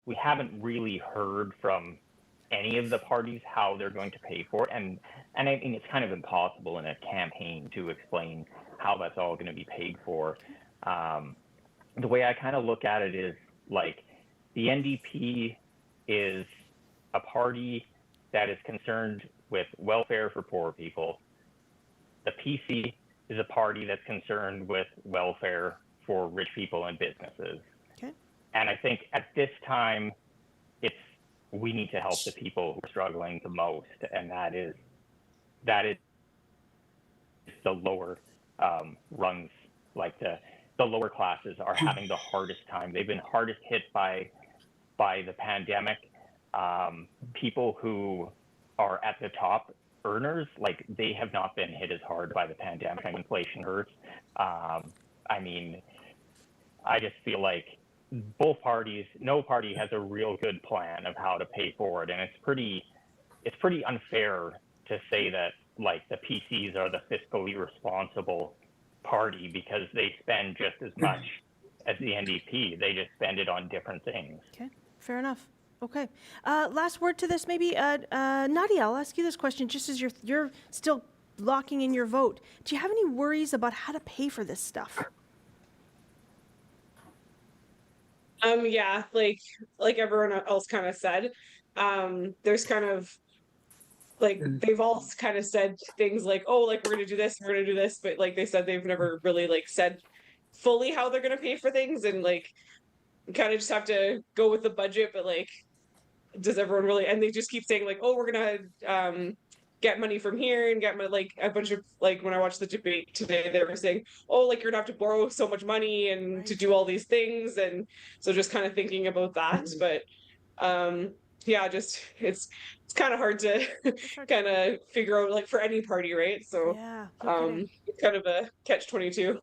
we haven't really heard from any of the parties how they're going to pay for it. And I mean, it's kind of impossible in a campaign to explain how that's all going to be paid for. Um, the way I kind of look at it is like the NDP is a party that is concerned with welfare for poor people. The PC is a party that's concerned with welfare for rich people and businesses. Okay. And I think at this time, it's we need to help the people who are struggling the most, and that is the lower rungs, like the lower classes are having the hardest time. They've been hardest hit by the pandemic. People who are at the top earners, like they have not been hit as hard by the pandemic. Inflation hurts. I mean, I just feel like both parties, no party has a real good plan of how to pay for it, and it's pretty unfair to say that like the PCs are the fiscally responsible party because they spend just as much as the NDP. They just spend it on different things. Okay, fair enough. Okay, last word to this, maybe Nadia. I'll ask you this question, just as you're still locking in your vote. Do you have any worries about how to pay for this stuff? Yeah, like everyone else kind of said, there's kind of like they've all kind of said things like, oh, like we're gonna do this, we're gonna do this, but like they said they've never really like said fully how they're gonna pay for things, and like kind of just have to go with the budget, but like does everyone really, and they just keep saying like, oh, we're gonna get money from here and get like a bunch of, like when I watched the debate today they were saying, oh, like you're gonna have to borrow so much money and Right. to do all these things, and so just kind of thinking about that. But yeah, just it's kind of hard to kind of figure out, like for any party, right? So Yeah. it's kind of a catch 22.